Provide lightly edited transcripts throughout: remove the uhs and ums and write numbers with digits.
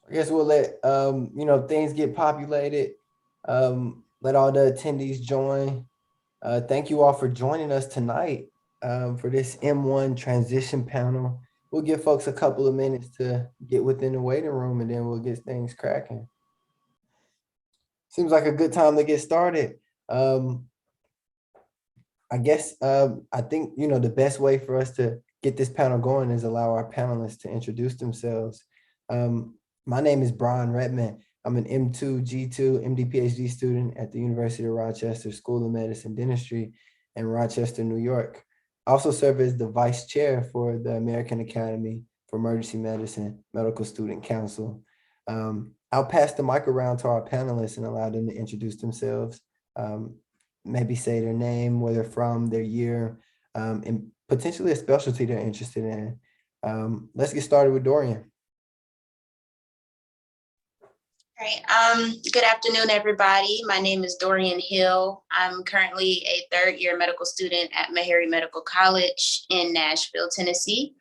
I guess we'll let things get populated. Let all the attendees join. Thank you all for joining us tonight for this M1 transition panel. We'll give folks a couple of minutes to get within the waiting room and then we'll get things cracking. Seems like a good time to get started. I guess I think the best way for us to get this panel going is allow our panelists to introduce themselves. My name is Brian Redman. I'm an M2, G2, MD PhD student at the University of Rochester School of Medicine Dentistry in Rochester, New York. I also serve as the vice chair for the American Academy for Emergency Medicine Medical Student Council. I'll pass the mic around to our panelists and allow them to introduce themselves. Maybe say their name, where they're from, their year, and potentially a specialty they're interested in. Let's get started with Dorian. All right. Good afternoon, everybody. My name is Dorian Hill. I'm currently a third-year medical student at Meharry Medical College in Nashville, Tennessee.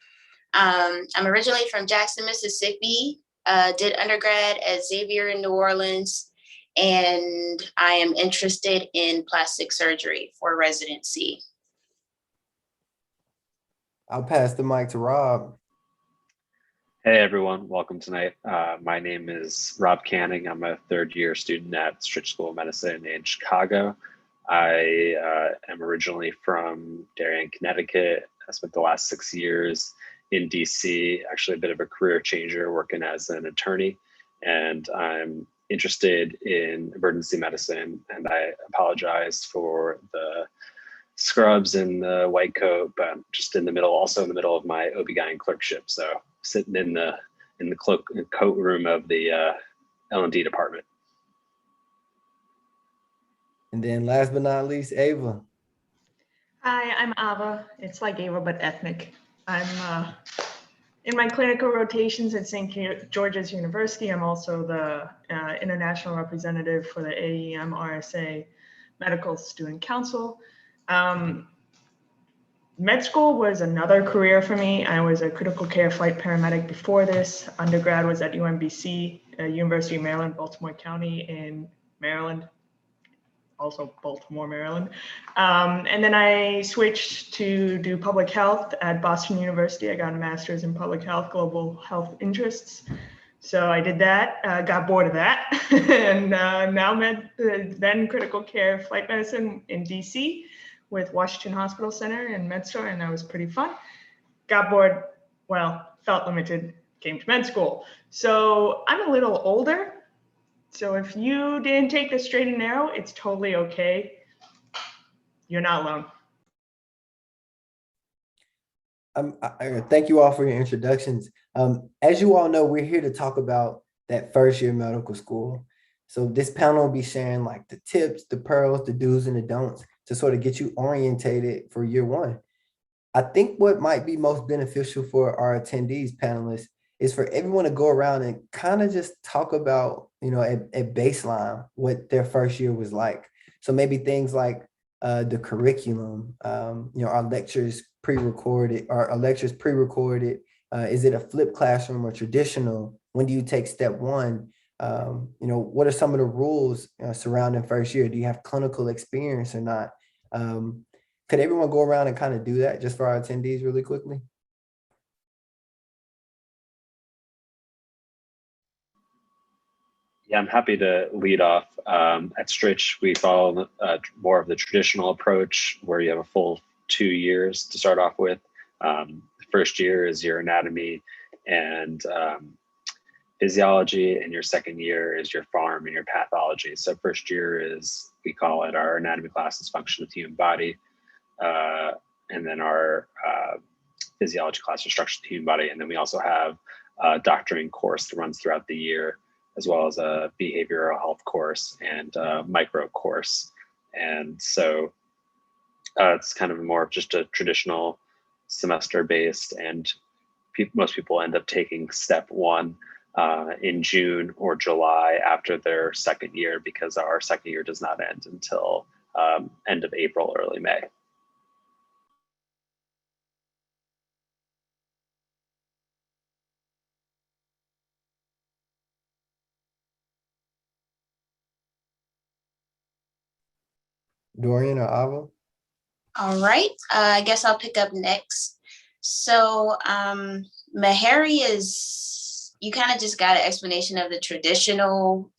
I'm originally from Jackson, Mississippi. Did undergrad at Xavier in New Orleans, and I am interested in plastic surgery for residency. I'll pass the mic to Rob. Hey everyone, welcome tonight. My name is Rob Canning. I'm a third-year student at Stritch School of Medicine in Chicago. I am originally from Darien, Connecticut. I spent the last 6 years in DC, actually a bit of a career changer working as an attorney. And I'm interested in emergency medicine, and I apologize for the scrubs and the white coat, but I'm just in the middle, also in the middle of my OB-GYN clerkship. So sitting in the coat room of the L&D department. And then last but not least, Ava. Hi, I'm Ava. It's like Ava, but ethnic. I'm in my clinical rotations at St. George's University. I'm also the international representative for the AAEM RSA Medical Student Council. Med school was another career for me. I was a critical care flight paramedic before this. Undergrad was at UMBC, University of Maryland, Baltimore County in Maryland, also Baltimore, Maryland. And then I switched to do public health at Boston University. I got a master's in public health, global health interests. So I did that, got bored of that, and now then critical care flight medicine in DC with Washington Hospital Center and MedStar, and that was pretty fun. Got bored, well, felt limited, came to med school. So I'm a little older. So if you didn't take the straight and narrow, it's totally okay. You're not alone. Thank you all for your introductions. As you all know, we're here to talk about that first year medical school. So this panel will be sharing like the tips, the pearls, the do's and the don'ts to sort of get you orientated for year one. I think what might be most beneficial for our attendees, panelists, is for everyone to go around and kind of just talk about, at baseline, what their first year was like. So maybe things like the curriculum, our lectures pre-recorded, is it a flipped classroom or traditional? When do you take step one? What are some of the rules surrounding first year? Do you have clinical experience or not? Could everyone go around and kind of do that just for our attendees really quickly? Yeah, I'm happy to lead off. At Stritch, we follow more of the traditional approach where you have a full 2 years to start off with. The first year is your anatomy and physiology, and your second year is your pharm and your pathology. So first year is, we call it our anatomy classes, function of the human body, and then our physiology class, or structure of the human body. And then we also have a doctoring course that runs throughout the year, as well as a behavioral health course and a micro course. And so it's kind of more of just a traditional semester based, and most people end up taking step one in June or July after their second year, because our second year does not end until end of April, early May. Dorian or Ava? All right, I guess I'll pick up next. So Meharry is, you kind of just got an explanation of the traditional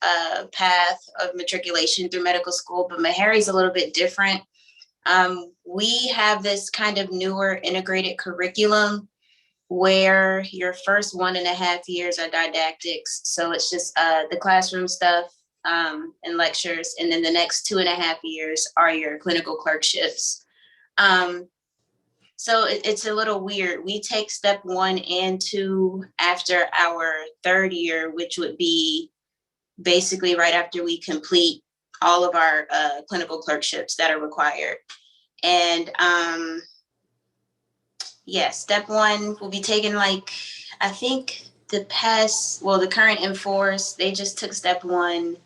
path of matriculation through medical school, but Meharry is a little bit different. We have this kind of newer integrated curriculum where your first 1.5 years are didactics. So it's just the classroom stuff and lectures. And then the next 2.5 years are your clinical clerkships. So it's a little weird. We take step 1 and 2 after our 3rd year, which would be basically right after we complete all of our clinical clerkships that are required. And yeah, step 1 will be taken, like, I think the current M4s, they just took step 1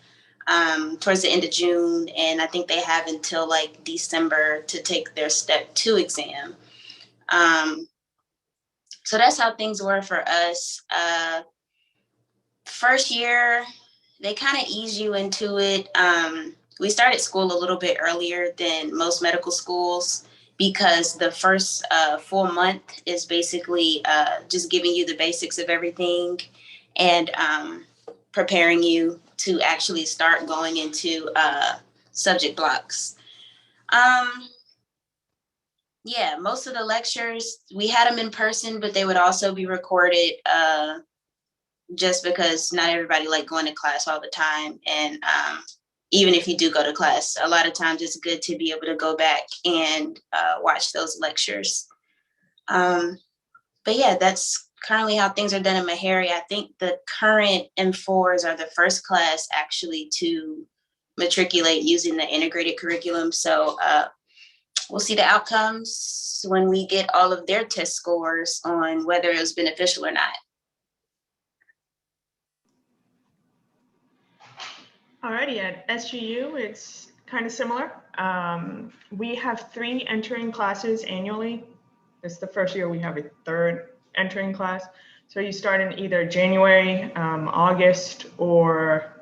towards the end of June. And I think they have until like December to take their step 2 exam. So that's how things were for us. First year, they kind of ease you into it. We started school a little bit earlier than most medical schools because the first full month is basically just giving you the basics of everything and preparing you to actually start going into subject blocks. Yeah, most of the lectures, we had them in person, but they would also be recorded just because not everybody liked going to class all the time. And even if you do go to class, a lot of times it's good to be able to go back and watch those lectures. But yeah, that's currently how things are done in Meharry. I think the current M4s are the first class actually to matriculate using the integrated curriculum. So we'll see the outcomes when we get all of their test scores on whether it was beneficial or not. Alrighty, at SGU, it's kind of similar. We have 3 entering classes annually. It's the first year we have a 3rd entering class. So you start in either January, August, or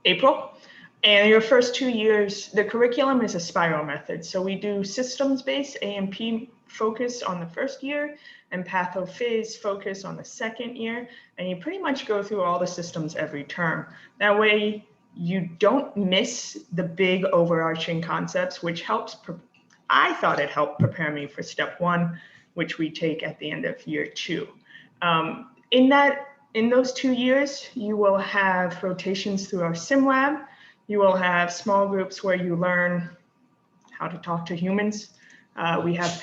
April. And your first 2 years, the curriculum is a spiral method. So we do systems-based A&P focus on the first year and pathophys focus on the 2nd year. And you pretty much go through all the systems every term. That way you don't miss the big overarching concepts, which helps, I thought it helped prepare me for step 1, which we take at the end of year 2. In those 2 years, you will have rotations through our sim lab. You will have small groups where you learn how to talk to humans. We have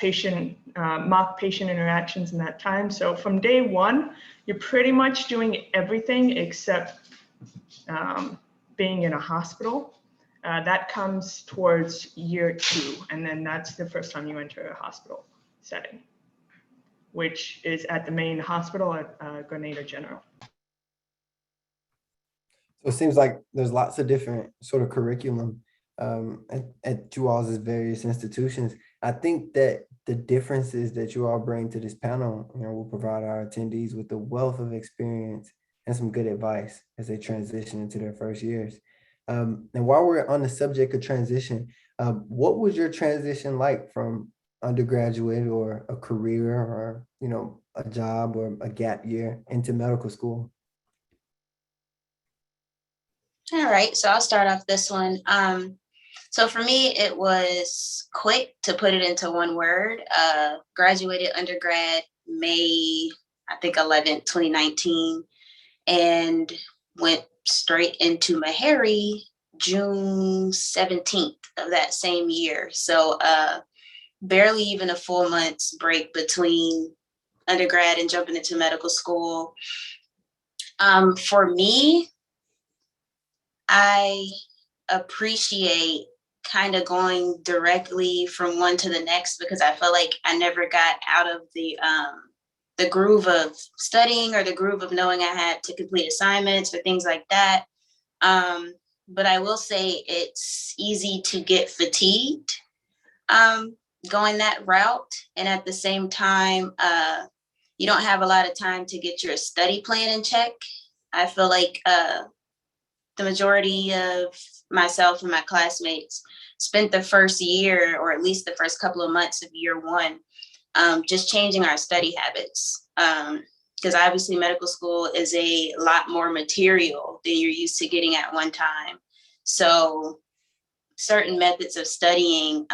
mock patient interactions in that time. So from day 1, you're pretty much doing everything except being in a hospital. That comes towards year 2. And then that's the first time you enter a hospital setting, which is at the main hospital at Grenada General. So it seems like there's lots of different sort of curriculum at you all's various institutions. I think that the differences that you all bring to this panel, will provide our attendees with a wealth of experience and some good advice as they transition into their first years. And while we're on the subject of transition, what was your transition like from undergraduate or a career or, a job or a gap year into medical school? All right, so I'll start off this one. So for me, it was quick, to put it into one word. Graduated undergrad May, I think 11th, 2019, and went straight into Meharry June 17th of that same year. So barely even a full month's break between undergrad and jumping into medical school. For me, I appreciate kind of going directly from one to the next because I felt like I never got out of the groove of studying or the groove of knowing I had to complete assignments or things like that. But I will say it's easy to get fatigued going that route. And at the same time, you don't have a lot of time to get your study plan in check. I feel like the majority of myself and my classmates spent the first year, or at least the first couple of months of year one, just changing our study habits. Because obviously medical school is a lot more material than you're used to getting at one time. So certain methods of studying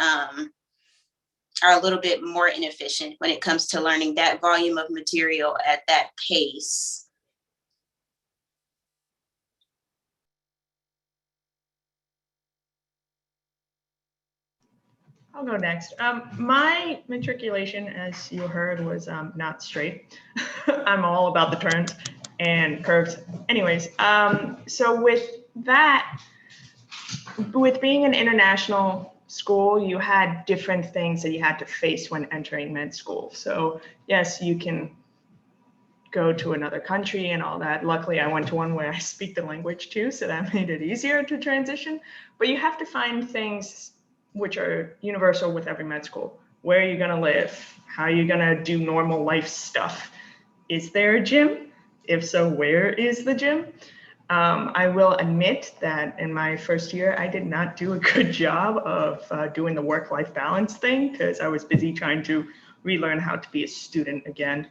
are a little bit more inefficient when it comes to learning that volume of material at that pace. I'll go next. My matriculation, as you heard, was not straight. I'm all about the turns and curves. Anyways, so with that, with being an international school, you had different things that you had to face when entering med school. So yes, you can go to another country and all that. Luckily, I went to one where I speak the language too, so that made it easier to transition. But you have to find things which are universal with every med school. Where are you gonna live? How are you gonna do normal life stuff? Is there a gym? If so, where is the gym? I will admit that in my first year, I did not do a good job of doing the work-life balance thing because I was busy trying to relearn how to be a student again.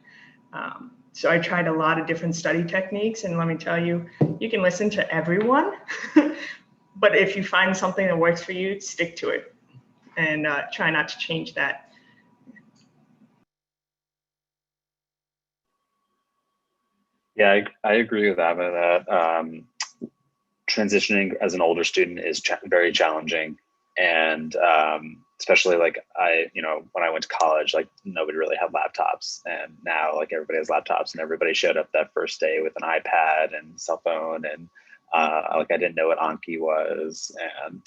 So I tried a lot of different study techniques, and let me tell you, you can listen to everyone, but if you find something that works for you, stick to it and try not to change that. Yeah, I agree with that. Transitioning as an older student is very challenging, and especially like when I went to college, like nobody really had laptops, and now like everybody has laptops, and everybody showed up that first day with an iPad and cell phone, and like I didn't know what Anki was, and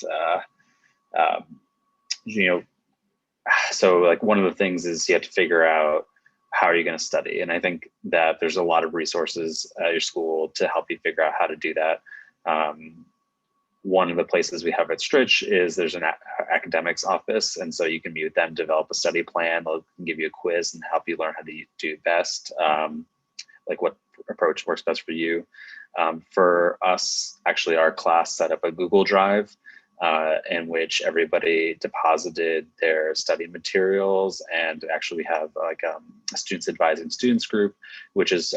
so like one of the things is you have to figure out how are you going to study, and I think that there's a lot of resources at your school to help you figure out how to do that. One of the places we have at Stritch is there's an academics office, and so you can meet with them, develop a study plan. They'll give you a quiz and help you learn how to do best, like what approach works best for you. For us, actually, our class set up a Google Drive in which everybody deposited their study materials, and actually we have like a students advising students group, which is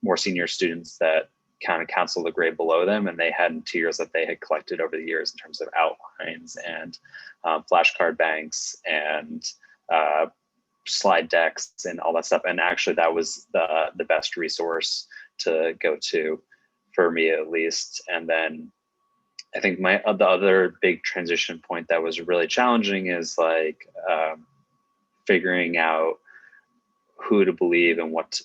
more senior students that kind of counsel the grade below them, and they had materials that they had collected over the years in terms of outlines and flashcard banks and slide decks and all that stuff. And actually that was the best resource to go to for me, at least. And then I think the other big transition point that was really challenging is like figuring out who to believe and what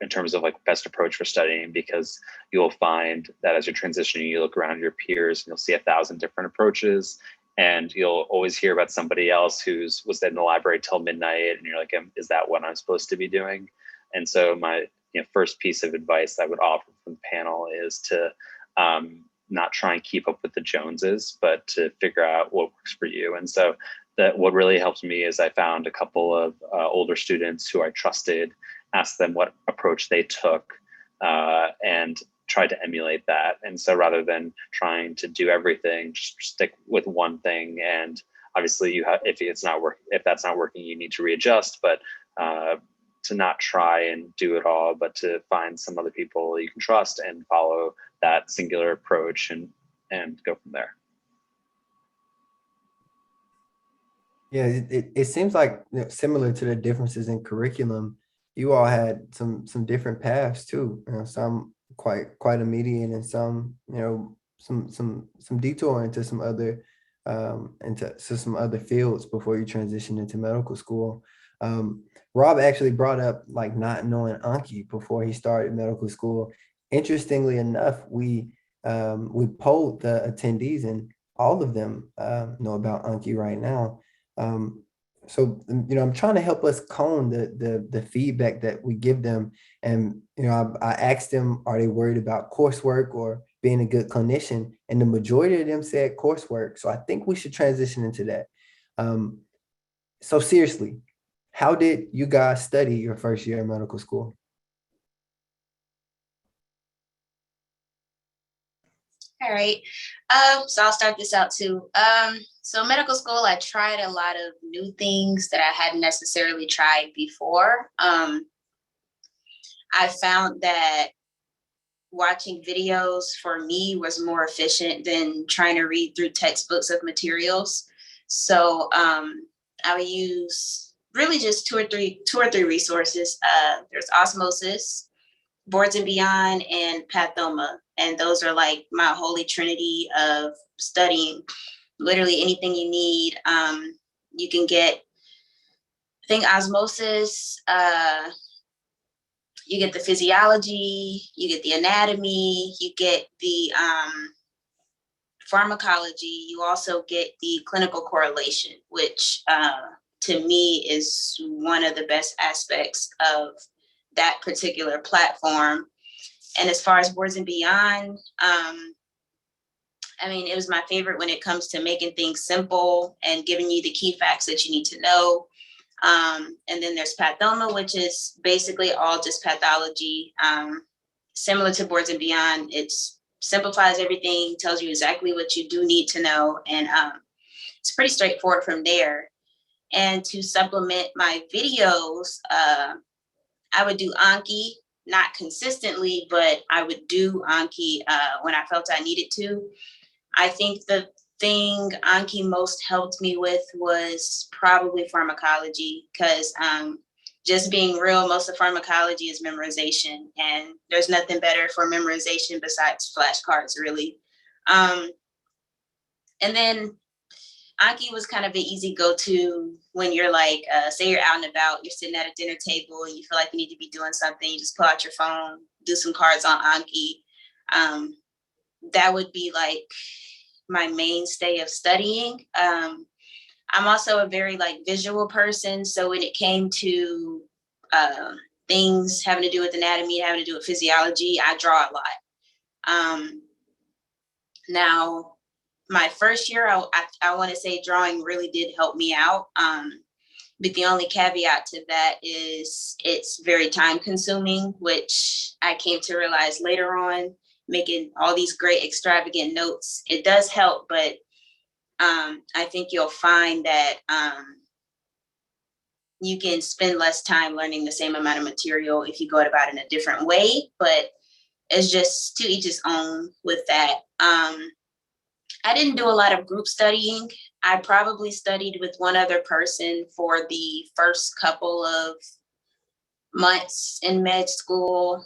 in terms of like best approach for studying, because you'll find that as you're transitioning, you look around your peers and you'll see 1,000 different approaches, and you'll always hear about somebody else who's was in the library till midnight, and you're like, is that what I'm supposed to be doing? And so my first piece of advice I would offer from the panel is to not try and keep up with the Joneses, but to figure out what works for you. And so that what really helped me is I found a couple of older students who I trusted, asked them what approach they took, and tried to emulate that. And so rather than trying to do everything, just stick with one thing. And obviously you have, if that's not working, you need to readjust, but to not try and do it all, but to find some other people you can trust and follow that singular approach and go from there. Yeah, it seems like similar to the differences in curriculum, you all had some different paths too. Some quite immediate, and some some detour into some other some other fields before you transition into medical school. Rob actually brought up like not knowing Anki before he started medical school. Interestingly enough, we polled the attendees, and all of them know about Anki right now. So I'm trying to help us cone the feedback that we give them, and I asked them, are they worried about coursework or being a good clinician? And the majority of them said coursework. So I think we should transition into that. So seriously, how did you guys study your first year of medical school? All right. So I'll start this out too. So medical school, I tried a lot of new things that I hadn't necessarily tried before. I found that watching videos for me was more efficient than trying to read through textbooks of materials. So I would use really just two or three resources. There's Osmosis, Boards and Beyond, and Pathoma. And those are like my holy trinity of studying. Literally anything you need, you can get. I think Osmosis, you get the physiology, you get the anatomy, you get the pharmacology, you also get the clinical correlation, which to me is one of the best aspects of that particular platform. And as far as Boards and Beyond, I mean, it was my favorite when it comes to making things simple and giving you the key facts that you need to know. And then there's Pathoma, which is basically all just pathology, similar to Boards and Beyond. It simplifies everything, tells you exactly what you do need to know. And it's pretty straightforward from there. And to supplement my videos, I would do Anki, not consistently, but I would do Anki when I felt I needed to. I think the thing Anki most helped me with was probably pharmacology, because just being real, most of pharmacology is memorization, and there's nothing better for memorization besides flashcards, really. And then Anki was kind of an easy go-to when you're like, say you're out and about, you're sitting at a dinner table and you feel like you need to be doing something, you just pull out your phone, do some cards on Anki. That would be like my mainstay of studying. I'm also a very like visual person. So when it came to things having to do with anatomy, having to do with physiology, I draw a lot. Now, my first year, I want to say drawing really did help me out. But the only caveat to that is it's very time consuming, which I came to realize later on, making all these great extravagant notes. It does help, but I think you'll find that you can spend less time learning the same amount of material if you go about it in a different way, but it's just to each his own with that. I didn't do a lot of group studying. I probably studied with one other person for the first couple of months in med school.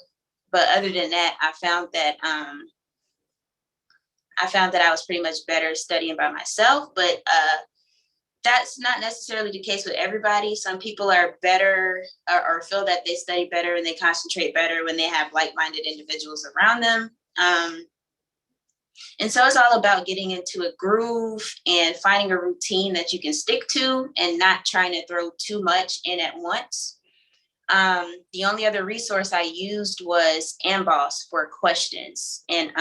But other than that, I found that I was pretty much better studying by myself. But that's not necessarily the case with everybody. Some people are better or feel that they study better and they concentrate better when they have like-minded individuals around them. And so it's all about getting into a groove and finding a routine that you can stick to and not trying to throw too much in at once. The only other resource I used was Amboss for questions. And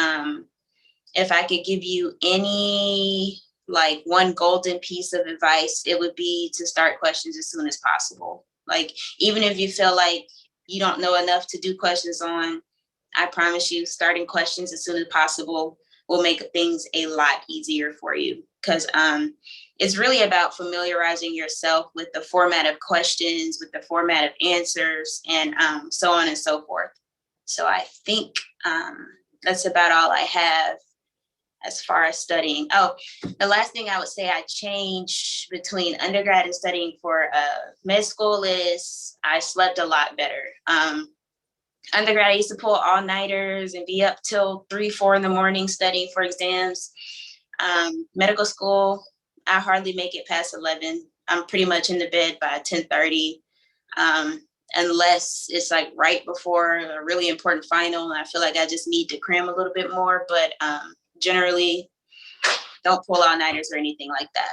if I could give you any like one golden piece of advice, it would be to start questions as soon as possible. Like, even if you feel like you don't know enough to do questions on, I promise you, starting questions as soon as possible will make things a lot easier for you, because it's really about familiarizing yourself with the format of questions, with the format of answers, and so on and so forth. So I think that's about all I have as far as studying. Oh, the last thing I would say I changed between undergrad and studying for med school is I slept a lot better. Undergrad, I used to pull all-nighters and be up till 3, 4 in the morning studying for exams. Medical school, I hardly make it past 11. I'm pretty much in the bed by 10:30, unless it's like right before a really important final and I feel like I just need to cram a little bit more. But generally, don't pull all-nighters or anything like that.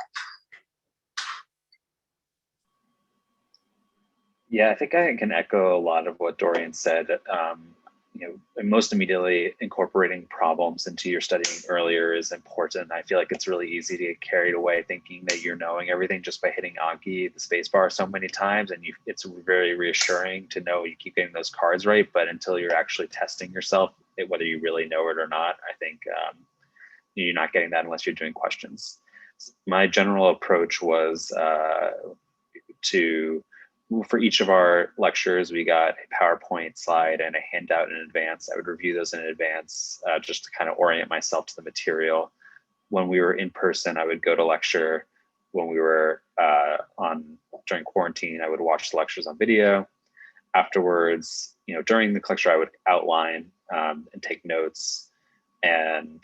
Yeah, I think I can echo a lot of what Dorian said. And most immediately incorporating problems into your studying earlier is important. I feel like it's really easy to get carried away thinking that you're knowing everything just by hitting Anki, the space bar, so many times. And it's very reassuring to know you keep getting those cards right. But until you're actually testing yourself, whether you really know it or not, I think you're not getting that unless you're doing questions. My general approach was for each of our lectures, we got a PowerPoint slide and a handout in advance. I would review those in advance just to kind of orient myself to the material. When we were in person, I would go to lecture. When we were during quarantine, I would watch the lectures on video. Afterwards, during the lecture, I would outline and take notes, and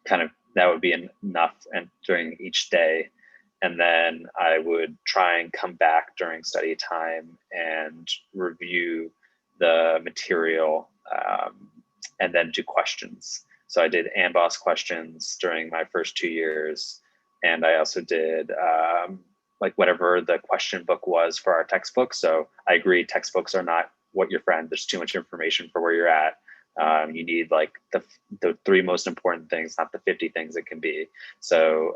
kind of that would be enough and during each day. And then I would try and come back during study time and review the material and then do questions. So I did AMBOSS questions during my first 2 years. And I also did like whatever the question book was for our textbook. So I agree, textbooks are not what your friend. There's too much information for where you're at. You need like the 3 most important things, not the 50 things it can be. So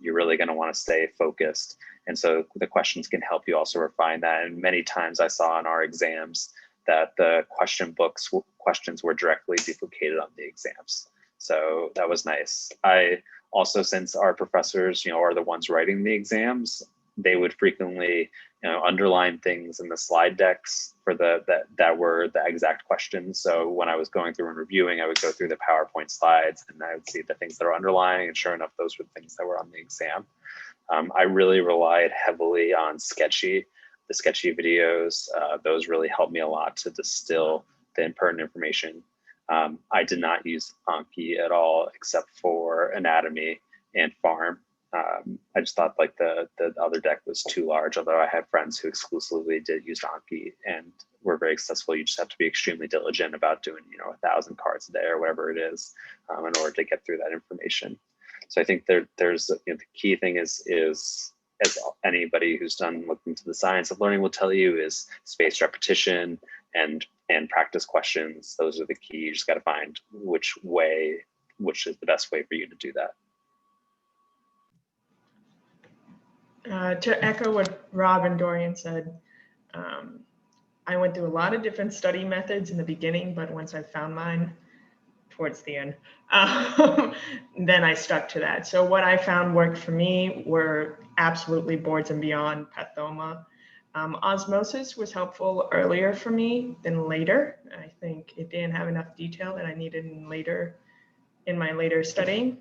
you're really going to want to stay focused. And so the questions can help you also refine that. And many times I saw in our exams that the question books questions were directly duplicated on the exams. So that was nice. I also, since our professors, are the ones writing the exams, they would frequently, underline things in the slide decks for that were the exact questions. So when I was going through and reviewing, I would go through the PowerPoint slides and I would see the things that are underlying, and sure enough, those were the things that were on the exam. I really relied heavily on the sketchy videos. Those really helped me a lot to distill the important information. I did not use Anki at all, except for anatomy and pharm. I just thought like the other deck was too large, although I have friends who exclusively did use Anki and were very successful. You just have to be extremely diligent about doing, 1,000 cards a day or whatever it is in order to get through that information. So I think there's the key thing is as anybody who's looked into the science of learning will tell you, is spaced repetition and practice questions. Those are the key. You just got to find which is the best way for you to do that. To echo what Rob and Dorian said, I went through a lot of different study methods in the beginning, but once I found mine towards the end, then I stuck to that. So what I found worked for me were absolutely boards and beyond pathoma. Osmosis was helpful earlier for me than later. I think it didn't have enough detail that I needed in my later studying.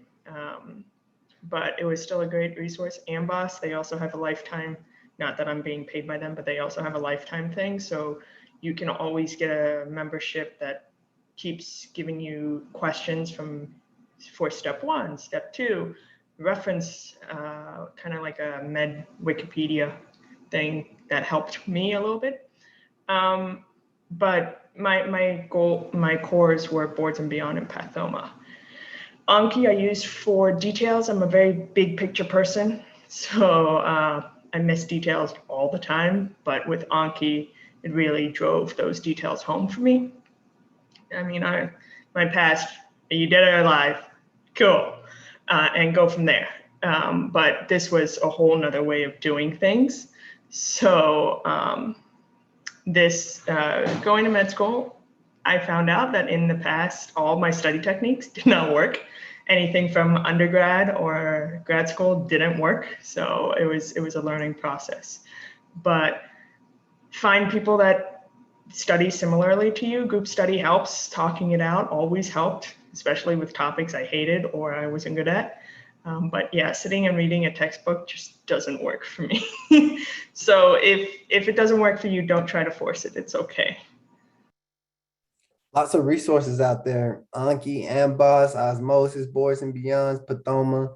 But it was still a great resource. AMBOSS, they also have a lifetime, not that I'm being paid by them, but they also have a lifetime thing. So you can always get a membership that keeps giving you questions for step 1, step 2, reference, kind of like a med Wikipedia thing that helped me a little bit. But my cores were boards and beyond and pathoma. Anki I use for details. I'm a very big picture person, so I miss details all the time, but with Anki, it really drove those details home for me. I mean, my past, are you dead or alive? Cool, and go from there. But this was a whole nother way of doing things. So going to med school, I found out that in the past, all my study techniques did not work. Anything from undergrad or grad school didn't work. So it was a learning process. But find people that study similarly to you. Group study helps. Talking it out always helped, especially with topics I hated or I wasn't good at. But yeah, sitting and reading a textbook just doesn't work for me. So if it doesn't work for you, don't try to force it. It's okay. Lots of resources out there: Anki, AMBOSS, Osmosis, Boards and Beyonds, Pathoma.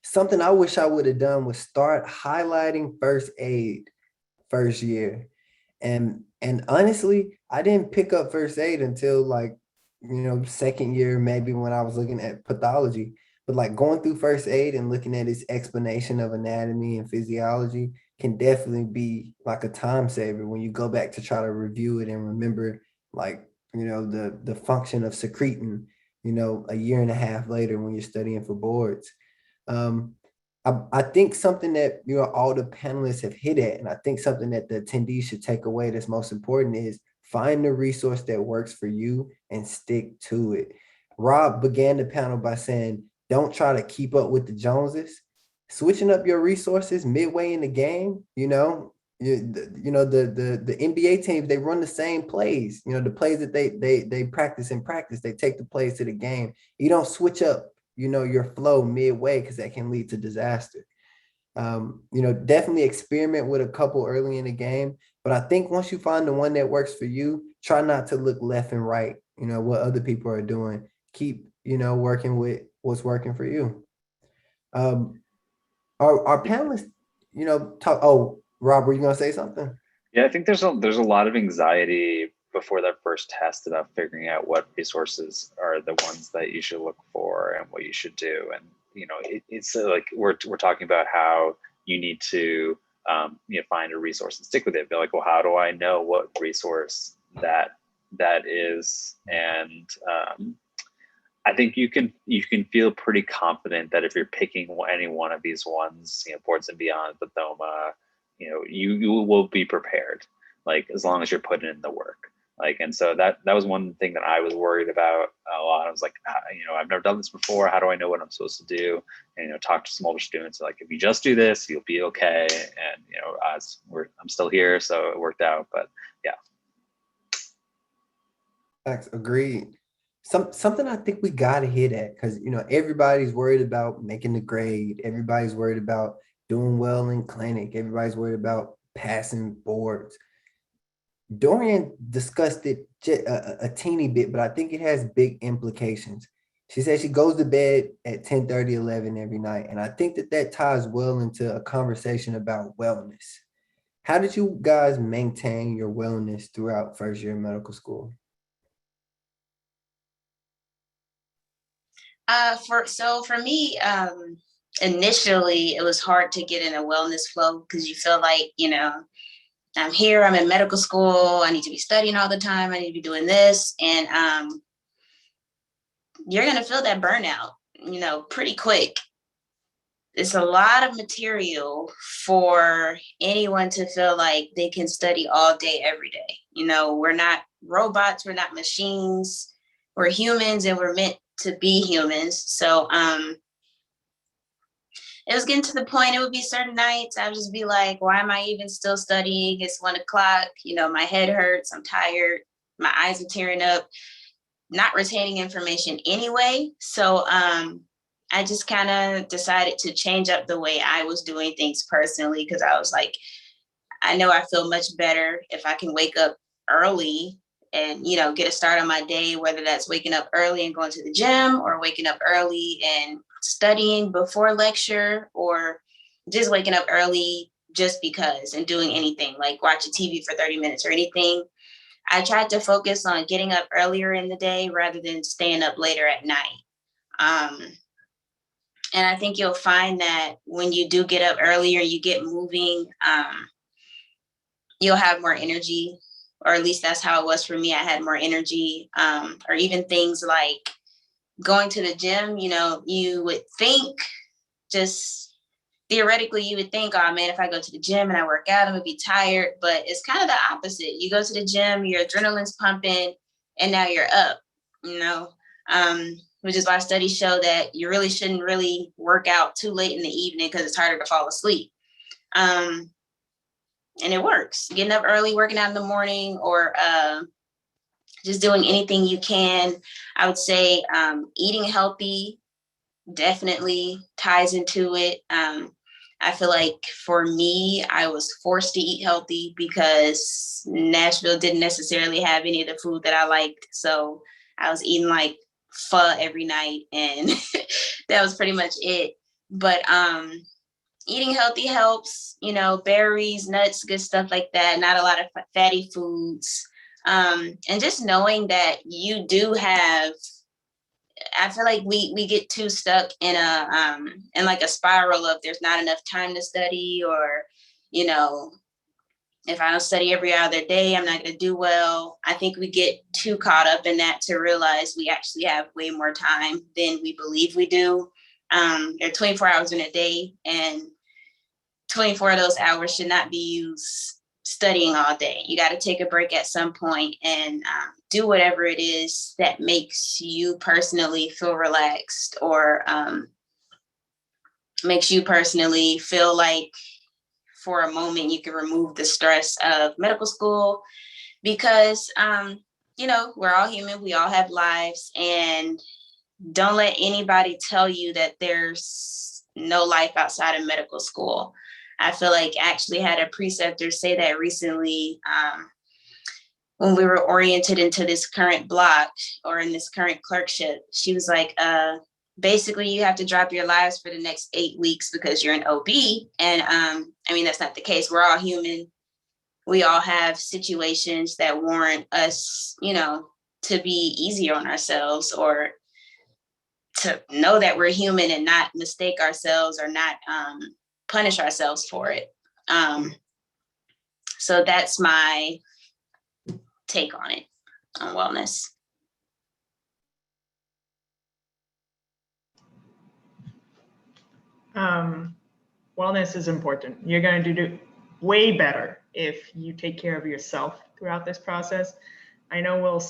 Something I wish I would have done was start highlighting first aid first year. And honestly, I didn't pick up first aid until like, second year, maybe when I was looking at pathology. But like going through first aid and looking at its explanation of anatomy and physiology can definitely be like a time saver when you go back to try to review it and remember like, the function of secretin, a year and a half later when you're studying for boards. I think something that, all the panelists have hit at, and I think something that the attendees should take away that's most important is find the resource that works for you and stick to it. Rob began the panel by saying, don't try to keep up with the Joneses. Switching up your resources midway in the game, the NBA teams, they run the same plays, the plays that they practice in practice, they take the plays to the game. You don't switch up, your flow midway because that can lead to disaster. Definitely experiment with a couple early in the game. But I think once you find the one that works for you, try not to look left and right, what other people are doing. Keep, working with what's working for you. Our panelists, talk. Oh, Rob, were you gonna say something? Yeah, I think there's a lot of anxiety before that first test about figuring out what resources are the ones that you should look for and what you should do. And it's like we're talking about how you need to find a resource and stick with it. Be like, well, how do I know what resource that is? And I think you can feel pretty confident that if you're picking any one of these ones, Boards and Beyond, Pathoma, you will be prepared, like as long as you're putting in the work. Like, and so that was one thing that I was worried about a lot. I was like, I've never done this before. How do I know what I'm supposed to do? And talk to some older students, like, if you just do this, you'll be okay. And I'm still here, so it worked out. But yeah. Thanks. Agreed. Something I think we gotta hit at, because everybody's worried about making the grade. Everybody's worried about doing well in clinic. Everybody's worried about passing boards. Dorian discussed it a teeny bit, but I think it has big implications. She said she goes to bed at 10:30, 11 every night. And I think that ties well into a conversation about wellness. How did you guys maintain your wellness throughout first year of medical school? For me, initially it was hard to get in a wellness flow because you feel like, I'm here, I'm in medical school, I need to be studying all the time, I need to be doing this. And you're gonna feel that burnout, pretty quick. It's a lot of material for anyone to feel like they can study all day, every day. We're not robots, we're not machines, we're humans and we're meant to be humans. So it was getting to the point, it would be certain nights I would just be like, why am I even still studying? It's 1 o'clock, my head hurts, I'm tired, my eyes are tearing up, not retaining information anyway. So I just kind of decided to change up the way I was doing things personally, because I was like, I know I feel much better if I can wake up early and, get a start on my day, whether that's waking up early and going to the gym or waking up early and studying before lecture, or just waking up early just because and doing anything like watching TV for 30 minutes or anything. I tried to focus on getting up earlier in the day rather than staying up later at night. And I think you'll find that when you do get up earlier, you get moving, you'll have more energy, or at least that's how it was for me. I had more energy, or even things like going to the gym. You would think, just theoretically, you would think, oh man, if I go to the gym and I work out, I'm gonna be tired. But it's kind of the opposite. You go to the gym, your adrenaline's pumping, and now you're up, which is why studies show that you really shouldn't really work out too late in the evening because it's harder to fall asleep. And it works. Getting up early, working out in the morning, or just doing anything you can. I would say eating healthy definitely ties into it. I feel like for me, I was forced to eat healthy because Nashville didn't necessarily have any of the food that I liked. So I was eating like pho every night, and that was pretty much it. But eating healthy helps, berries, nuts, good stuff like that. Not a lot of fatty foods. And just knowing that you do have, I feel like we get too stuck in like a spiral of there's not enough time to study, or, if I don't study every other day, I'm not going to do well. I think we get too caught up in that to realize we actually have way more time than we believe we do. There are 24 hours in a day, and 24 of those hours should not be used studying all day. You got to take a break at some point and do whatever it is that makes you personally feel relaxed, or makes you personally feel like for a moment you can remove the stress of medical school, because we're all human, we all have lives, and don't let anybody tell you that there's no life outside of medical school. I feel like I actually had a preceptor say that recently, when we were oriented into this current block, or in this current clerkship. She was like, basically you have to drop your lives for the next 8 weeks because you're an OB. And I mean, that's not the case. We're all human. We all have situations that warrant us, to be easier on ourselves, or to know that we're human and not mistake ourselves, or not punish ourselves for it. So that's my take on it, on wellness. Wellness is important. You're going to do way better if you take care of yourself throughout this process. I know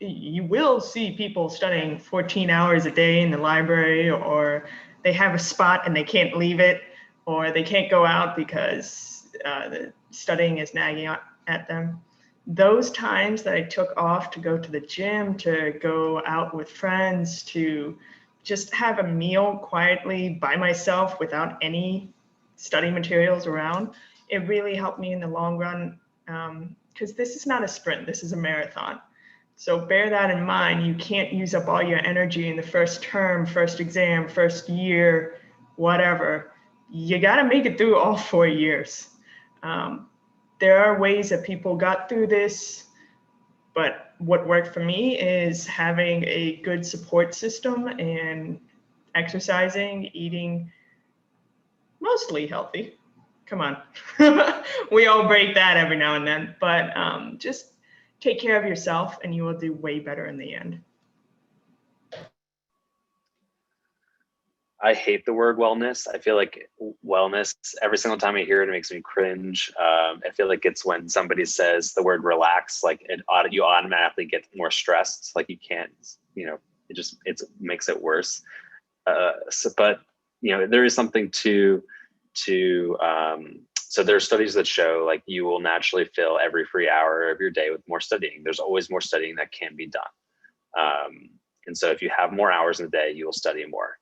you will see people studying 14 hours a day in the library, or they have a spot and they can't leave it, or they can't go out because the studying is nagging at them. Those times that I took off to go to the gym, to go out with friends, to just have a meal quietly by myself without any study materials around, it really helped me in the long run, because this is not a sprint, this is a marathon. So bear that in mind. You can't use up all your energy in the first term, first exam, first year, whatever. You got to make it through all 4 years. There are ways that people got through this, but what worked for me is having a good support system and exercising, eating mostly healthy. Come on. We all break that every now and then, but just take care of yourself and you will do way better in the end. I hate the word wellness. I feel like wellness, every single time I hear it, it makes me cringe. I feel like it's when somebody says the word relax, like you automatically get more stressed. Like you can't, it makes it worse. But there is something so there are studies that show like you will naturally fill every free hour of your day with more studying. There's always more studying that can be done. And so if you have more hours in a day, you will study more.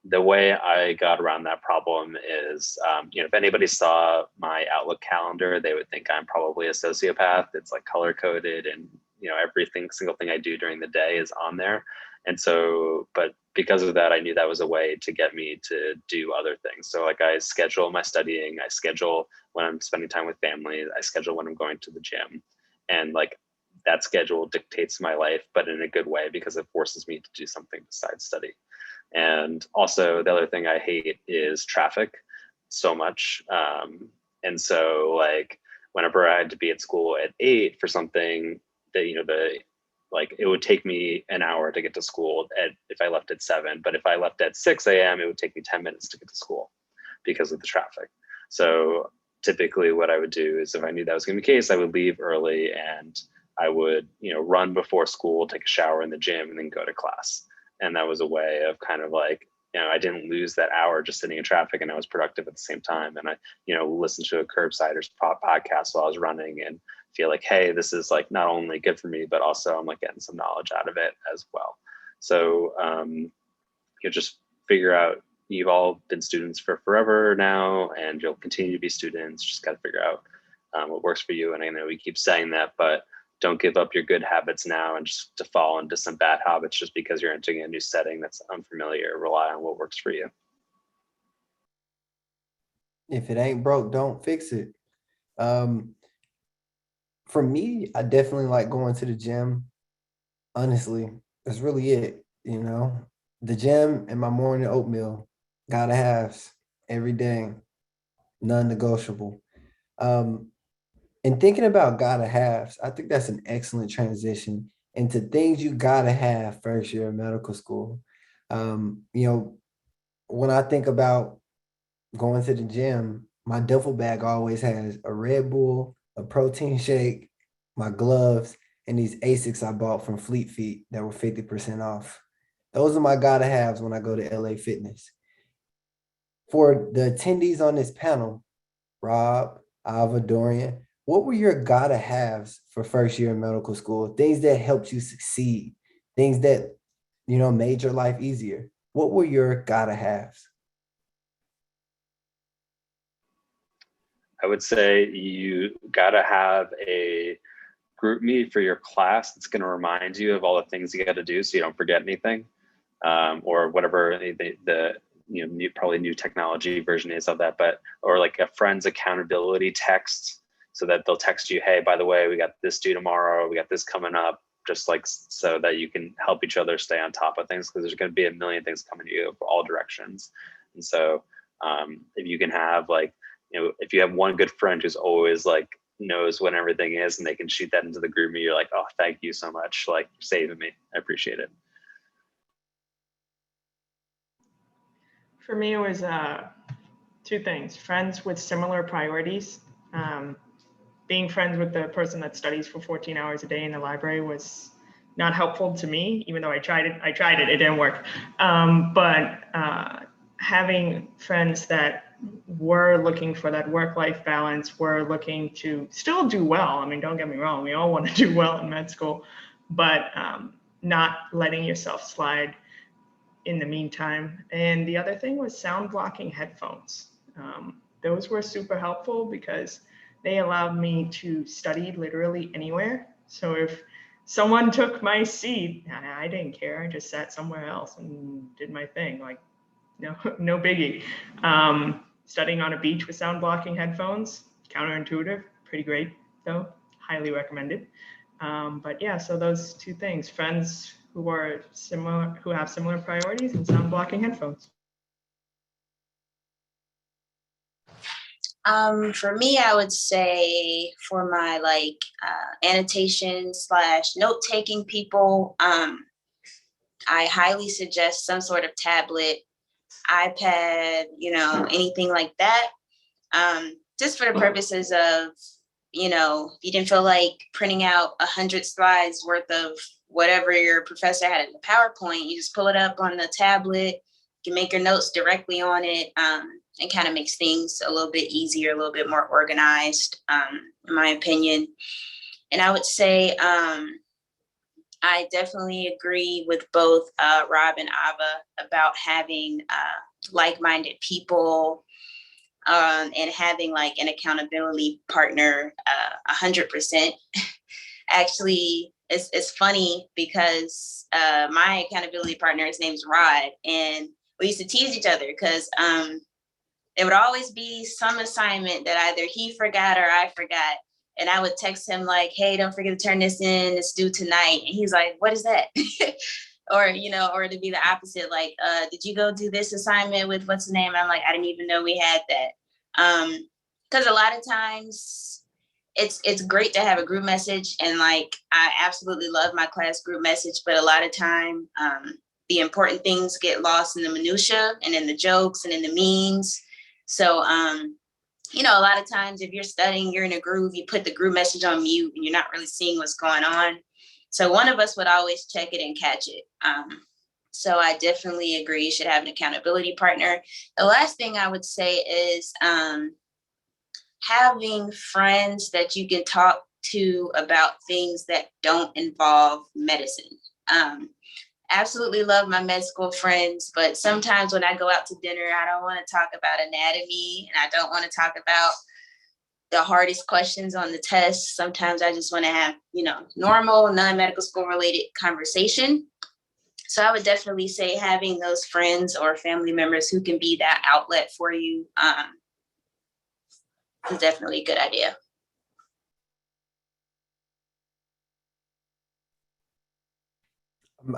The way I got around that problem is, if anybody saw my Outlook calendar, they would think I'm probably a sociopath. It's like color coded, and single thing I do during the day is on there. And so, but because of that, I knew that was a way to get me to do other things. So like I schedule my studying, I schedule when I'm spending time with family, I schedule when I'm going to the gym, and like that schedule dictates my life, but in a good way, because it forces me to do something besides study. And also the other thing I hate is traffic so much. And so like whenever I had to be at school at 8 for something that, it would take me an hour to get to school if I left at 7, but if I left at 6 a.m., it would take me 10 minutes to get to school because of the traffic. So typically what I would do is if I knew that was going to be the case, I would leave early and I would, run before school, take a shower in the gym, and then go to class. And that was a way of kind of like, I didn't lose that hour just sitting in traffic, and I was productive at the same time. And I, listened to a Curbsiders podcast while I was running and feel like, hey, this is like not only good for me, but also I'm like getting some knowledge out of it as well. So you just figure out, you've all been students for forever now, and you'll continue to be students. Just got to figure out what works for you. And I know we keep saying that, but don't give up your good habits now and just to fall into some bad habits just because you're entering a new setting that's unfamiliar. Rely on what works for you. If it ain't broke, don't fix it. For me, I definitely like going to the gym. Honestly, that's really it. The gym and my morning oatmeal, gotta have every day, non-negotiable. And thinking about gotta haves, I think that's an excellent transition into things you gotta have first year of medical school. When I think about going to the gym, my duffel bag always has a Red Bull, a protein shake, my gloves, and these Asics I bought from Fleet Feet that were 50% off. Those are my gotta haves when I go to LA Fitness. For the attendees on this panel, Rob, Ava, Dorian, what were your gotta haves for first year in medical school? Things that helped you succeed, things that, made your life easier. What were your gotta haves? I would say you gotta have a group me for your class that's going to remind you of all the things you got to do so you don't forget anything, or whatever the probably new technology version is of that, but or like a friend's accountability text, so that they'll text you, hey, by the way, we got this due tomorrow, we got this coming up, just like so that you can help each other stay on top of things, because there's going to be a million things coming to you for all directions. And so if you can have if you have one good friend who's always knows when everything is, and they can shoot that into the group, you're like, oh, thank you so much, like saving me, I appreciate it. For me, it was two things: friends with similar priorities. Being friends with the person that studies for 14 hours a day in the library was not helpful to me, even though I tried it, it didn't work. But having friends that were looking for that work-life balance, were looking to still do well. I mean, don't get me wrong, we all want to do well in med school, but not letting yourself slide in the meantime. And the other thing was sound blocking headphones. Those were super helpful because they allowed me to study literally anywhere. So if someone took my seat, I didn't care. I just sat somewhere else and did my thing. No biggie. Studying on a beach with sound blocking headphones, counterintuitive, pretty great though, highly recommended. But yeah, so those two things: friends who have similar priorities, and sound blocking headphones. For me, I would say for my annotation / note-taking people, I highly suggest some sort of tablet, iPad, anything like that. Just for the purposes of, if you didn't feel like printing out 100 slides worth of whatever your professor had in the PowerPoint, you just pull it up on the tablet, you can make your notes directly on it, and kind of makes things a little bit easier, a little bit more organized, in my opinion. And I would say I definitely agree with both Rob and Ava about having like-minded people, and having an accountability partner 100%. Actually, it's funny because my accountability partner, his name's Rod, and we used to tease each other because there would always be some assignment that either he forgot or I forgot. And I would text him hey, don't forget to turn this in, it's due tonight. And he's like, what is that? Or to be the opposite, did you go do this assignment with what's the name? I'm like, I didn't even know we had that. Because a lot of times it's great to have a group message, and I absolutely love my class group message, but a lot of time the important things get lost in the minutia and in the jokes and in the memes. So a lot of times if you're studying, you're in a groove, you put the group message on mute and you're not really seeing what's going on. So one of us would always check it and catch it. So I definitely agree, you should have an accountability partner. The last thing I would say is having friends that you can talk to about things that don't involve medicine. Absolutely love my med school friends, but sometimes when I go out to dinner, I don't want to talk about anatomy, and I don't want to talk about the hardest questions on the test. Sometimes I just want to have, normal, non-medical school related conversation. So I would definitely say having those friends or family members who can be that outlet for you is definitely a good idea.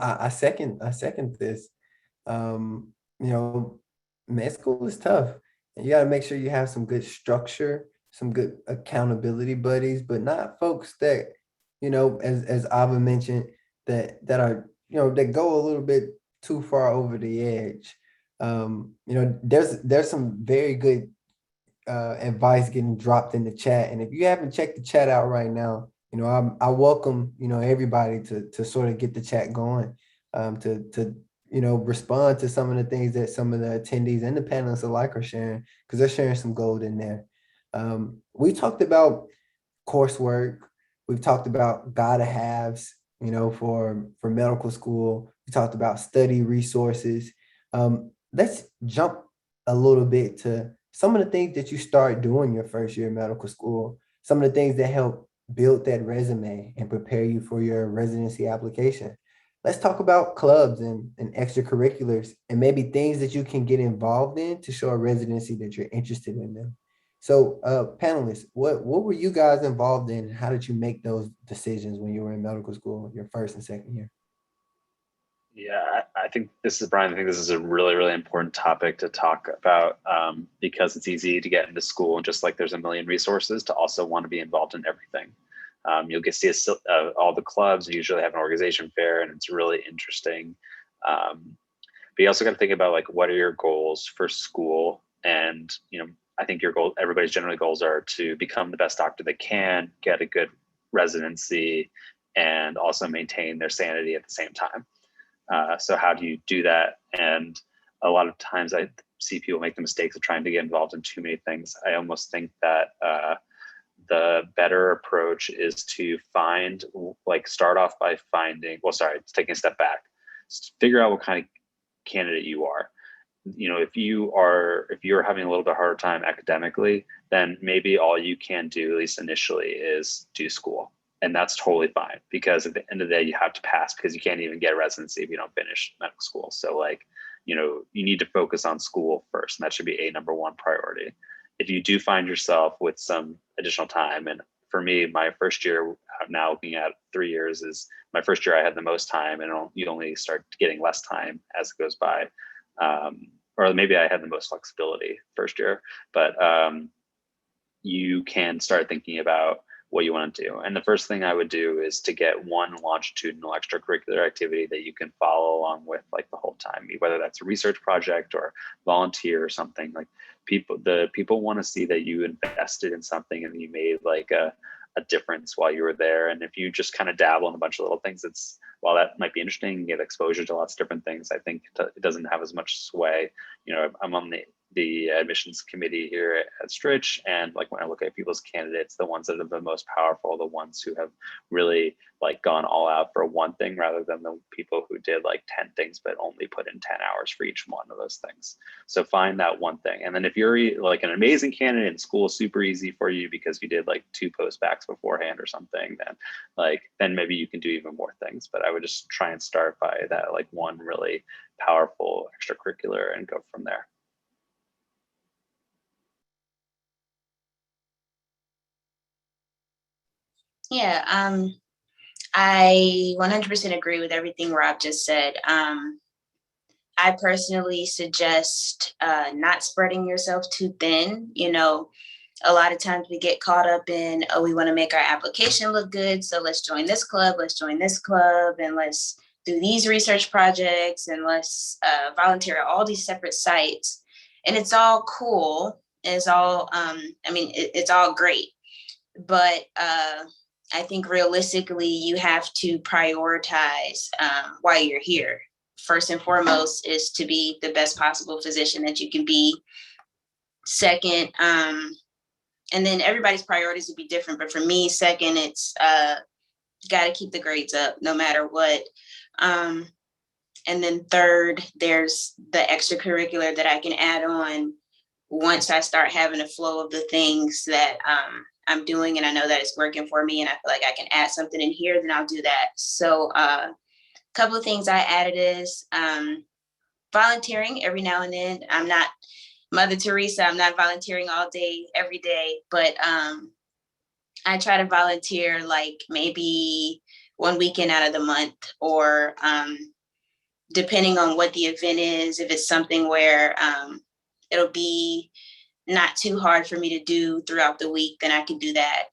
I second this. Med school is tough. You got to make sure you have some good structure, some good accountability buddies, but not folks that, as Ava mentioned, that are, that go a little bit too far over the edge. There's some very good advice getting dropped in the chat. And if you haven't checked the chat out right now, I welcome, everybody to sort of get the chat going, to respond to some of the things that some of the attendees and the panelists alike are sharing, because they're sharing some gold in there. We talked about coursework. We've talked about gotta haves, for medical school. We talked about study resources. Let's jump a little bit to some of the things that you start doing your first year of medical school, some of the things that help build that resume and prepare you for your residency application. Let's talk about clubs and extracurriculars and maybe things that you can get involved in to show a residency that you're interested in them. So panelists, what were you guys involved in? How did you make those decisions when you were in medical school, your first and second year? Yeah, I think this is Brian. I think this is a really, really important topic to talk about because it's easy to get into school, and just like there's a million resources, to also want to be involved in everything. You'll get to see all the clubs. We usually have an organization fair, and it's really interesting. But you also got to think about like, what are your goals for school? And I think your goal, everybody's generally goals are to become the best doctor they can, get a good residency, and also maintain their sanity at the same time. So how do you do that? And a lot of times I see people make the mistakes of trying to get involved in too many things. I almost think that the better approach is to start off by finding, taking a step back, figure out what kind of candidate you are. If you're having a little bit harder time academically, then maybe all you can do, at least initially, is do school. And that's totally fine, because at the end of the day, you have to pass, because you can't even get a residency if you don't finish medical school. So you need to focus on school first, and that should be a number one priority. If you do find yourself with some additional time, and for me, my first year, I'm now looking at 3 years, is my first year I had the most time, and you only start getting less time as it goes by. Or maybe I had the most flexibility first year, but you can start thinking about what you want to do. And the first thing I would do is to get one longitudinal extracurricular activity that you can follow along with the whole time, whether that's a research project or volunteer or something. Like people want to see that you invested in something and you made a difference while you were there. And if you just kind of dabble in a bunch of little things, while that might be interesting and get exposure to lots of different things, I think it doesn't have as much sway. I'm on the admissions committee here at Stritch, and when I look at people's candidates, the ones that are the most powerful, the ones who have really gone all out for one thing, rather than the people who did 10 things but only put in 10 hours for each one of those things. So find that one thing. And then if you're an amazing candidate and school is super easy for you because you did 2 post-bacs beforehand or something, then maybe you can do even more things. But I would just try and start by that one really powerful extracurricular and go from there. Yeah, I 100% agree with everything Rob just said. I personally suggest not spreading yourself too thin. A lot of times we get caught up in, we want to make our application look good, so let's join this club, and let's do these research projects, and let's volunteer at all these separate sites. And it's all cool. It's all, it's all great. But I think realistically, you have to prioritize while you're here. First and foremost is to be the best possible physician that you can be. Second, and then everybody's priorities would be different. But for me, second, it's got to keep the grades up no matter what. And then third, there's the extracurricular that I can add on once I start having a flow of the things that I'm doing, and I know that it's working for me, and I feel like I can add something in here, then I'll do that. So a couple of things I added is volunteering every now and then. I'm not Mother Teresa, I'm not volunteering all day, every day, but I try to volunteer maybe one weekend out of the month, or depending on what the event is, if it's something where it'll be not too hard for me to do throughout the week, then I can do that.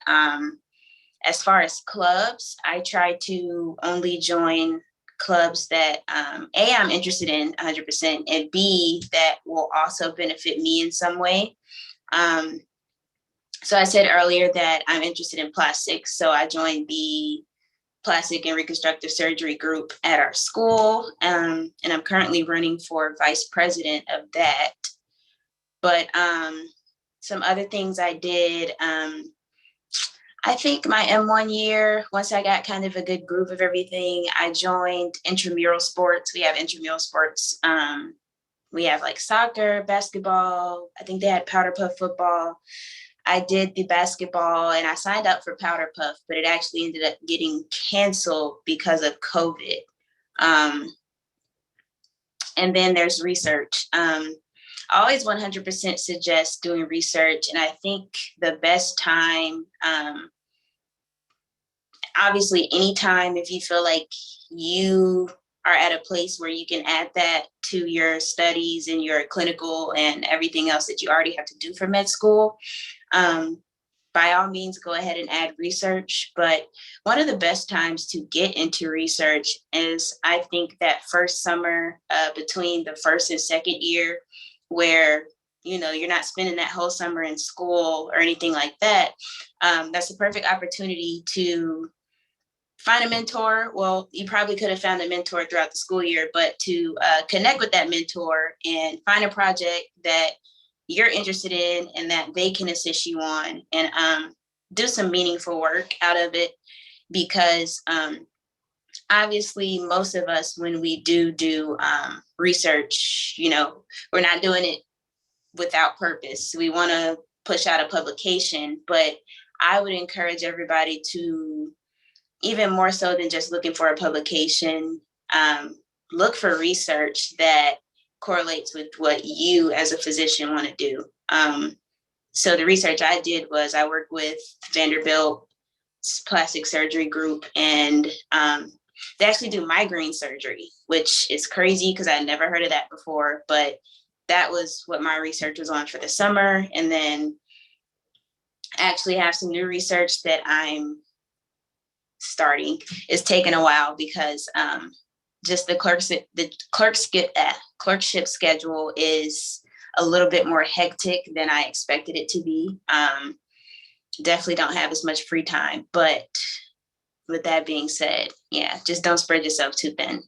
As far as clubs, I try to only join clubs that A, I'm interested in 100%, and B, that will also benefit me in some way. So I said earlier that I'm interested in plastics. So I joined the plastic and reconstructive surgery group at our school. And I'm currently running for vice president of that. But some other things I did, I think my M1 year, once I got kind of a good group of everything, I joined intramural sports. We have intramural sports. We have like soccer, basketball. I think they had powder puff football. I did the basketball and I signed up for powder puff, but it actually ended up getting canceled because of COVID. And then there's research. I always 100% suggest doing research. And I think the best time, obviously anytime if you feel like you are at a place where you can add that to your studies and your clinical and everything else that you already have to do for med school, by all means, go ahead and add research. But one of the best times to get into research is, I think, that first summer between the first and second year, where you're not spending that whole summer in school or anything like that. That's a perfect opportunity to find a mentor. Well, you probably could have found a mentor throughout the school year, but to connect with that mentor and find a project that you're interested in and that they can assist you on, and do some meaningful work out of it. Because obviously most of us, when we do research, we're not doing it without purpose. We want to push out a publication, but I would encourage everybody to, even more so than just looking for a publication, look for research that correlates with what you as a physician want to do. So the research I did was, I worked with Vanderbilt plastic surgery group, and they actually do migraine surgery, which is crazy because I had never heard of that before, but that was what my research was on for the summer. And then I actually have some new research that I'm starting. It's taken a while because just the clerkship schedule is a little bit more hectic than I expected it to be. Definitely don't have as much free time, but with that being said, yeah, just don't spread yourself too thin.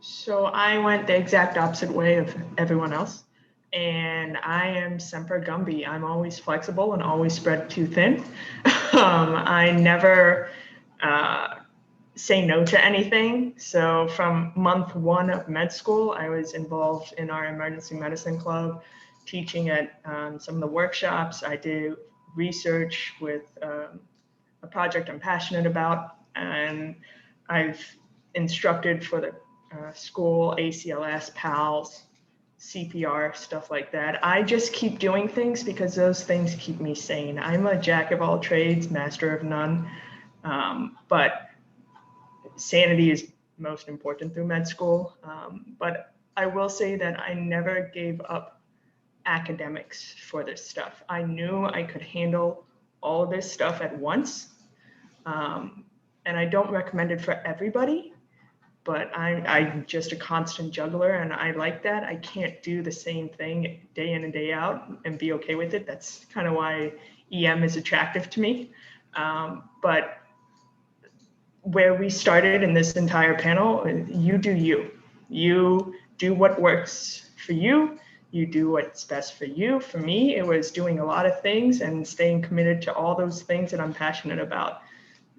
So I went the exact opposite way of everyone else, and I am Semper Gumby. I'm always flexible and always spread too thin. I never say no to anything. So from month one of med school, I was involved in our emergency medicine club, teaching at some of the workshops. I did research with a project I'm passionate about, and I've instructed for the school, ACLS, PALS, CPR, stuff like that. I just keep doing things because those things keep me sane. I'm a jack of all trades, master of none, but sanity is most important through med school. But I will say that I never gave up academics for this stuff. I knew I could handle all of this stuff at once. And I don't recommend it for everybody, but I'm just a constant juggler, and I like that. I can't do the same thing day in and day out and be okay with it. That's kind of why EM is attractive to me. But where we started in this entire panel, you do you. You do what works for you. You do what's best for you. For me, it was doing a lot of things and staying committed to all those things that I'm passionate about.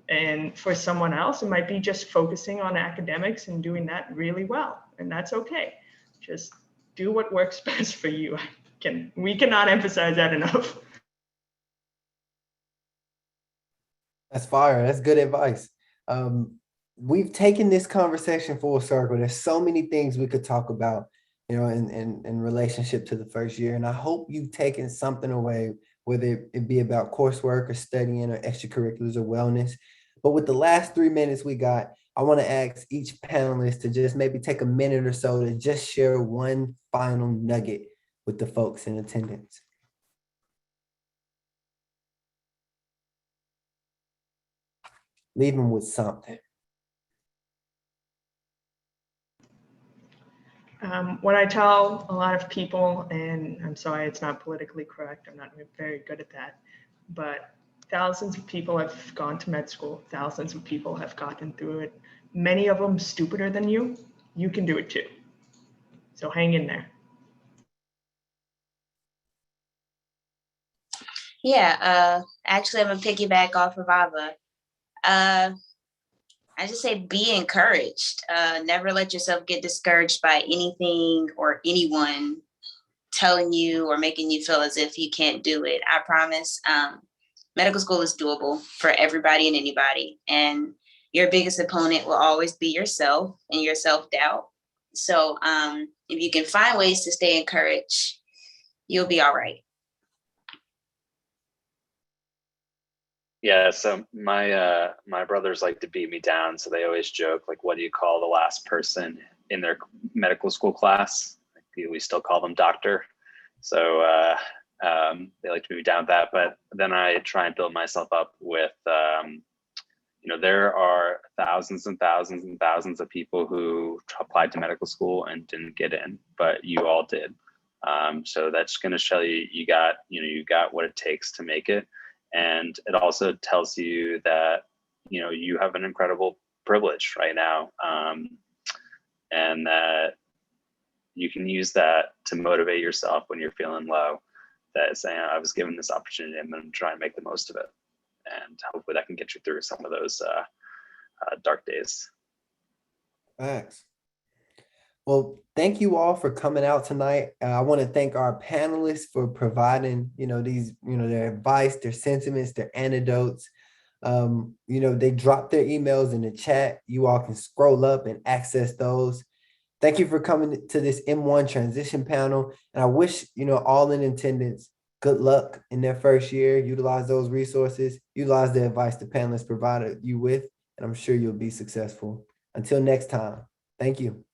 And for someone else, it might be just focusing on academics and doing that really well. And that's okay. Just do what works best for you. We cannot emphasize that enough. That's fire. That's good advice. We've taken this conversation full circle. There's so many things we could talk about, in relationship to the first year. And I hope you've taken something away, whether it be about coursework or studying or extracurriculars or wellness. But with the last 3 minutes we got, I want to ask each panelist to just maybe take a minute or so to just share one final nugget with the folks in attendance. Leave them with something. What I tell a lot of people, and I'm sorry, it's not politically correct, I'm not very good at that, but thousands of people have gone to med school, thousands of people have gotten through it. Many of them stupider than you. You can do it too. So hang in there. Yeah, actually, I'm gonna piggyback off of Ava. I just say be encouraged. Never let yourself get discouraged by anything or anyone telling you or making you feel as if you can't do it. I promise. Medical school is doable for everybody and anybody. And your biggest opponent will always be yourself and your self-doubt. So if you can find ways to stay encouraged, you'll be all right. Yeah, so my brothers like to beat me down, so they always joke like, "What do you call the last person in their medical school class?" Like, we still call them doctor. So they like to beat me down with that, but then I try and build myself up with, there are thousands and thousands and thousands of people who applied to medical school and didn't get in, but you all did. So that's going to show you got what it takes to make it. And it also tells you that, you have an incredible privilege right now. And that you can use that to motivate yourself when you're feeling low, that saying, I was given this opportunity, I'm going to try and make the most of it. And hopefully that can get you through some of those dark days. Thanks. Well, thank you all for coming out tonight. I want to thank our panelists for providing, these, their advice, their sentiments, their anecdotes. They dropped their emails in the chat. You all can scroll up and access those. Thank you for coming to this M1 transition panel. And I wish, all in attendance, good luck in their first year. Utilize those resources, utilize the advice the panelists provided you with, and I'm sure you'll be successful. Until next time, thank you.